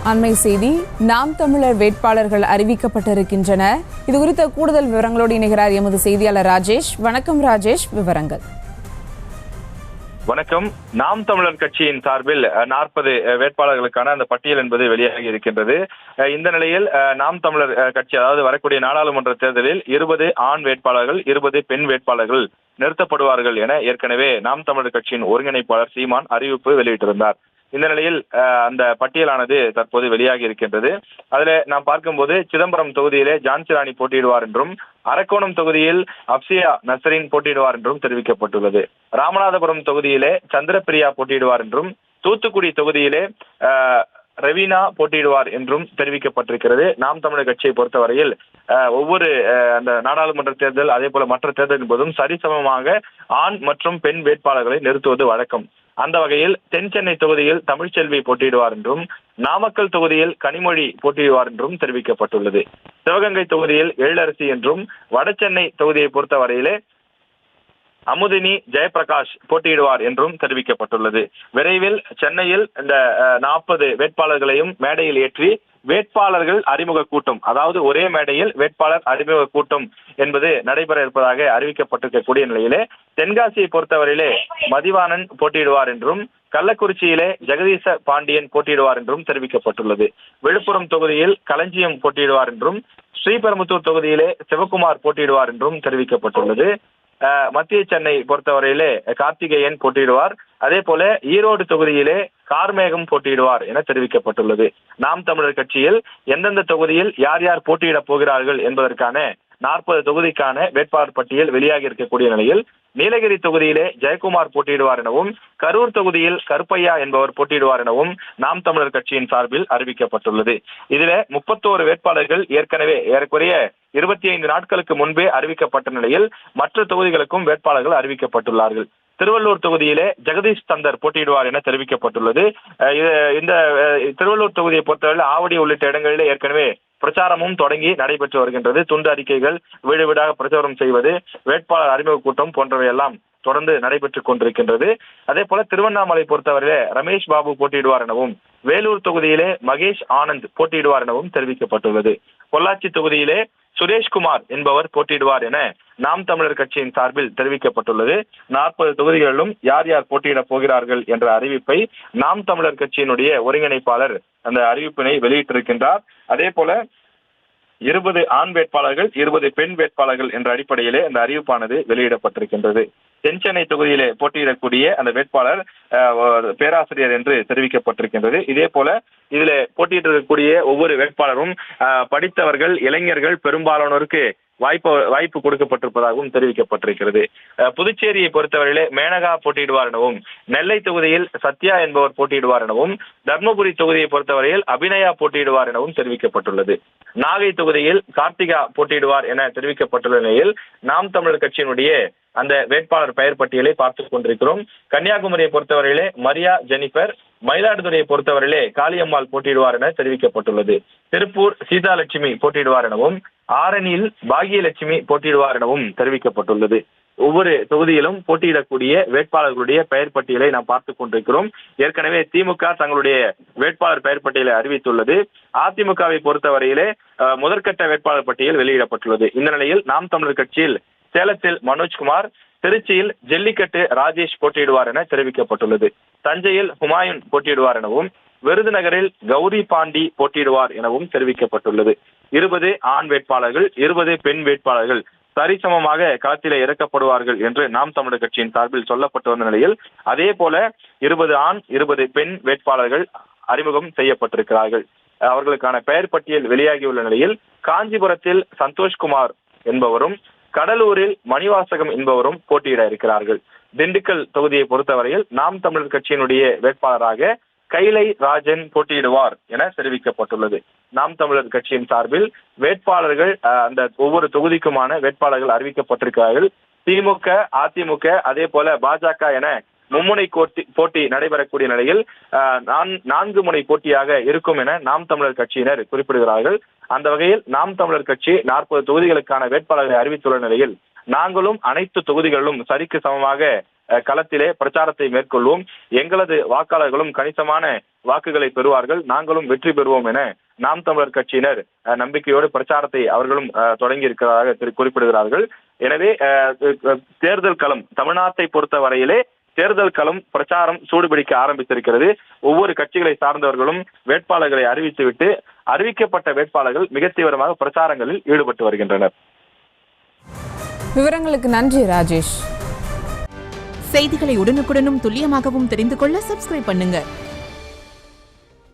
அண்மை செய்தி. நாம் தமிழர் வேட்பாளர்கள் அறிவிக்கப்பட்டிருக்கின்றன. இது குறித்த கூடுதல் விவரங்களோடு இணைகிறார் எமது செய்தியாளர் ராஜேஷ். வணக்கம் ராஜேஷ், விவரங்கள். வணக்கம். நாம் தமிழர் கட்சியின் சார்பில் 40 வேட்பாளர்களுக்கான அந்த பட்டியல் என்பது வெளியாகி இருக்கின்றது. இந்த நிலையில் நாம் தமிழர் கட்சி, அதாவது வரக்கூடிய நாடாளுமன்ற தேர்தலில் 20 ஆண் வேட்பாளர்கள், 20 பெண் வேட்பாளர்கள் நிறுத்தப்படுவார்கள் என ஏற்கனவே நாம் தமிழர் கட்சியின் ஒருங்கிணைப்பாளர் சீமான் அறிவிப்பு வெளியிட்டிருந்தார். இந்த நிலையில் அந்த பட்டியலானது தற்போது வெளியாகி இருக்கின்றது. அதுல நாம் பார்க்கும்போது சிதம்பரம் தொகுதியிலே ஜான்சி ராணி போட்டியிடுவார் என்றும், அரக்கோணம் தொகுதியில் அப்சியா நசரின் போட்டியிடுவார் என்றும் தெரிவிக்கப்பட்டுள்ளது. ராமநாதபுரம் தொகுதியிலே சந்திரபிரியா போட்டியிடுவார் என்றும், தூத்துக்குடி தொகுதியிலே ரவீனா போட்டியிடுவார் என்றும் தெரிவிக்கப்பட்டிருக்கிறது. நாம் தமிழர் கட்சியை பொறுத்தவரையில் ஒவ்வொரு அந்த நாடாளுமன்ற தேர்தல் அதே போல மற்ற தேர்தல் என்பதும் சரிசமமாக ஆண் மற்றும் பெண் வேட்பாளர்களை நிறுத்துவது வழக்கம். அந்த வகையில் தென் சென்னை தொகுதியில் தமிழ்ச்செல்வி போட்டியிடுவார் என்றும், நாமக்கல் தொகுதியில் கனிமொழி போட்டியிடுவார் என்றும் தெரிவிக்கப்பட்டுள்ளது. சிவகங்கை தொகுதியில் எழிலரசி என்றும், வட சென்னை தொகுதியை பொறுத்தவரையிலே அமுதினி ஜெயபிரகாஷ் போட்டியிடுவார் என்றும் தெரிவிக்கப்பட்டுள்ளது. விரைவில் சென்னையில் இந்த 40 வேட்பாளர்களையும் மேடையில் ஏற்றி வேட்பாளர்கள் அறிமுக கூட்டம், அதாவது ஒரே மேடையில் வேட்பாளர் அறிமுக கூட்டம் என்பது நடைபெற இருப்பதாக அறிவிக்கப்பட்டிருக்கக்கூடிய நிலையிலே தென்காசியை பொறுத்தவரையிலே மதிவாணன் போட்டியிடுவார் என்றும், கள்ளக்குறிச்சியிலே ஜெகதீச பாண்டியன் போட்டியிடுவார் என்றும் தெரிவிக்கப்பட்டுள்ளது. விழுப்புரம் தொகுதியில் களஞ்சியம் போட்டியிடுவார் என்றும், ஸ்ரீபெரும்புத்தூர் தொகுதியிலே சிவகுமார் போட்டியிடுவார் என்றும் தெரிவிக்கப்பட்டுள்ளது. மத்திய சென்னை பொறுத்தவரையிலே கார்த்திகேயன் போட்டியிடுவார். அதே போல ஈரோடு தொகுதியிலே கார்மேகம் போட்டியிடுவார் என தெரிவிக்கப்பட்டுள்ளது. நாம் தமிழர் கட்சியில் எந்தெந்த தொகுதியில் யார் யார் போட்டியிடப் போகிறார்கள் என்பதற்கான 40 தொகுதிக்கான வேட்பாளர் பட்டியல் வெளியாகி இருக்கக்கூடிய நிலையில் நீலகிரி தொகுதியிலே ஜெயக்குமார் போட்டியிடுவார் எனவும், கரூர் தொகுதியில் கருப்பையா என்பவர் போட்டியிடுவார் எனவும் நாம் தமிழர் கட்சியின் சார்பில் அறிவிக்கப்பட்டுள்ளது. இதில 31 வேட்பாளர்கள் ஏற்கனவே ஏறக்குறைய 25 நாட்களுக்கு முன்பே அறிவிக்கப்பட்ட நிலையில் மற்ற தொகுதிகளுக்கும் வேட்பாளர்கள் அறிவிக்கப்பட்டுள்ளார்கள். திருவள்ளூர் தொகுதியிலே ஜெகதீஷ் தந்தர் போட்டியிடுவார் என தெரிவிக்கப்பட்டுள்ளது. இந்த திருவள்ளூர் தொகுதியை பொறுத்தவரை ஆவடி உள்ளிட்ட இடங்களிலே ஏற்கனவே பிரச்சாரமும் தொடங்கி நடைபெற்று வருகின்றது. துண்டு அறிக்கைகள், வீடு வீடாக பிரச்சாரம் செய்வது, வேட்பாளர் அறிமுக கூட்டம் போன்றவை எல்லாம் தொடர்ந்து நடைபெற்றுக் கொண்டிருக்கின்றது. அதே போல திருவண்ணாமலை பொறுத்தவரையிலே ரமேஷ் பாபு போட்டியிடுவார் எனவும், வேலூர் தொகுதியிலே மகேஷ் ஆனந்த் போட்டியிடுவார் எனவும் தெரிவிக்கப்பட்டுள்ளது. பொள்ளாச்சி தொகுதியிலே சுரேஷ்குமார் என்பவர் போட்டியிடுவார் என நாம் தமிழர் கட்சியின் சார்பில் தெரிவிக்கப்பட்டுள்ளது. 40 தொகுதிகளிலும் யார் யார் போட்டியிடப் போகிறார்கள் என்ற அறிவிப்பை நாம் தமிழர் கட்சியினுடைய ஒருங்கிணைப்பாளர் அந்த அறிவிப்பினை வெளியிட்டிருக்கின்றார். அதே போல 20 ஆண் வேட்பாளர்கள், 20 பெண் வேட்பாளர்கள் என்ற அடிப்படையிலே அந்த அறிவிப்பானது வெளியிடப்பட்டிருக்கின்றது. தென் சென்னை தொகுதியிலே போட்டியிடக்கூடிய அந்த வேட்பாளர் பேராசிரியர் என்று தெரிவிக்கப்பட்டிருக்கின்றது. இதே போல இதில் போட்டியிடக்கூடிய ஒவ்வொரு வேட்பாளரும் படித்தவர்கள், இளைஞர்கள் பெரும்பாலானோருக்கு வாய்ப்பு கொடுக்கப்பட்டிருப்பதாகவும் தெரிவிக்கப்பட்டிருக்கிறது. புதுச்சேரியை பொறுத்தவரையிலே மேனகா போட்டியிடுவார் எனவும், நெல்லை தொகுதியில் சத்யா என்பவர் போட்டியிடுவார் எனவும், தர்மபுரி தொகுதியை பொறுத்தவரையில் அபிநயா போட்டியிடுவார் எனவும் தெரிவிக்கப்பட்டுள்ளது. நாகை தொகுதியில் கார்த்திகா போட்டியிடுவார் என தெரிவிக்கப்பட்டுள்ள நிலையில் நாம் தமிழர் கட்சியினுடைய அந்த வேட்பாளர் பெயர் பட்டியலை பார்த்துக் கொண்டிருக்கிறோம். கன்னியாகுமரியை பொறுத்தவரையிலே மரியா ஜெனிபர், மயிலாடுதுறையை பொறுத்தவரையிலே காளியம்மாள் போட்டியிடுவார் என தெரிவிக்கப்பட்டுள்ளது. திருப்பூர் சீதாலட்சுமி போட்டியிடுவார் எனவும், ஆரணியில் பாகியலட்சுமி போட்டியிடுவார் எனவும் தெரிவிக்கப்பட்டுள்ளது. ஒவ்வொரு தொகுதியிலும் போட்டியிடக்கூடிய வேட்பாளர்களுடைய பெயர் பட்டியலை நாம் பார்த்துக் கொண்டிருக்கிறோம். ஏற்கனவே திமுக தங்களுடைய வேட்பாளர் பெயர் பட்டியலை அறிவித்துள்ளது. அதிமுகவை பொறுத்தவரையிலே முதற்கட்ட வேட்பாளர் பட்டியல் வெளியிடப்பட்டுள்ளது. இந்த நிலையில் நாம் தமிழர் கட்சியில் சேலத்தில் மனோஜ்குமார், திருச்சியில் ஜல்லிக்கட்டு ராஜேஷ் போட்டியிடுவார் என தெரிவிக்கப்பட்டுள்ளது. தஞ்சையில் ஹுமாயூன் போட்டியிடுவார் எனவும், விருதுநகரில் கௌரி பாண்டி போட்டியிடுவார் எனவும் தெரிவிக்கப்பட்டுள்ளது. 20 ஆண் வேட்பாளர்கள், 20 பெண் வேட்பாளர்கள் சரிசமமாக களத்திலே இறக்கப்படுவார்கள் என்று நாம் தமிழர் கட்சியின் சார்பில் சொல்லப்பட்டு வந்த நிலையில் அதே போல 20 ஆண் 20 பெண் வேட்பாளர்கள் அறிமுகம் செய்யப்பட்டிருக்கிறார்கள். அவர்களுக்கான பெயர் பட்டியல் வெளியாகியுள்ள நிலையில் காஞ்சிபுரத்தில் சந்தோஷ்குமார் என்பவரும், கடலூரில் மணிவாசகம் என்பவரும் போட்டியிட இருக்கிறார்கள். திண்டுக்கல் தொகுதியை பொறுத்தவரையில் நாம் தமிழர் கட்சியினுடைய வேட்பாளராக கைலை ராஜன் போட்டியிடுவார் என தெரிவிக்கப்பட்டுள்ளது. நாம் தமிழர் கட்சியின் சார்பில் வேட்பாளர்கள் அந்த ஒவ்வொரு தொகுதிக்குமான வேட்பாளர்கள் அறிவிக்கப்பட்டிருக்கிறார்கள். திமுக, அதிமுக அதே போல பாஜக என மும்முனை போட்டி நடைபெறக்கூடிய நிலையில் 4 முனை போட்டியாக இருக்கும் என நாம் தமிழர் கட்சியினர் குறிப்பிடுகிறார்கள். அந்த வகையில் நாம் தமிழர் கட்சி 40 தொகுதிகளுக்கான வேட்பாளர்களை அறிவித்துள்ள நிலையில் நாங்களும் அனைத்து தொகுதிகளிலும் சரிக்கு சமமாக களத்திலே பிரச்சாரத்தை மேற்கொள்வோம். எங்களது வாக்காளர்களும் கணிசமான வாக்குகளை பெறுவார்கள், நாங்களும் வெற்றி பெறுவோம் என நாம் தமிழர் கட்சியினர் நம்பிக்கையோடு பிரச்சாரத்தை அவர்களும் தொடங்கி இருக்கிறதாக குறிப்பிடுகிறார்கள். எனவே தேர்தல் களம் தமிழ்நாட்டை பொறுத்த வரையிலே தேர்தல் களம் பிரச்சாரம் சூடுபிடிக்க ஆரம்பித்திருக்கிறது. ஒவ்வொரு கட்சிகளை சார்ந்தவர்களும் வேட்பாளர்களை அறிவித்துவிட்டு அறிவிக்கப்பட்ட வேட்பாளர்கள் மிக தீவிரமாக பிரச்சாரங்களில் ஈடுபட்டு வருகின்றனர். விவரங்களுக்கு நன்றி ராஜேஷ். செய்திகளை உடனுக்குடனும் துல்லியமாகவும் தெரிந்து கொள்ள சப்ஸ்கிரைப் பண்ணுங்க.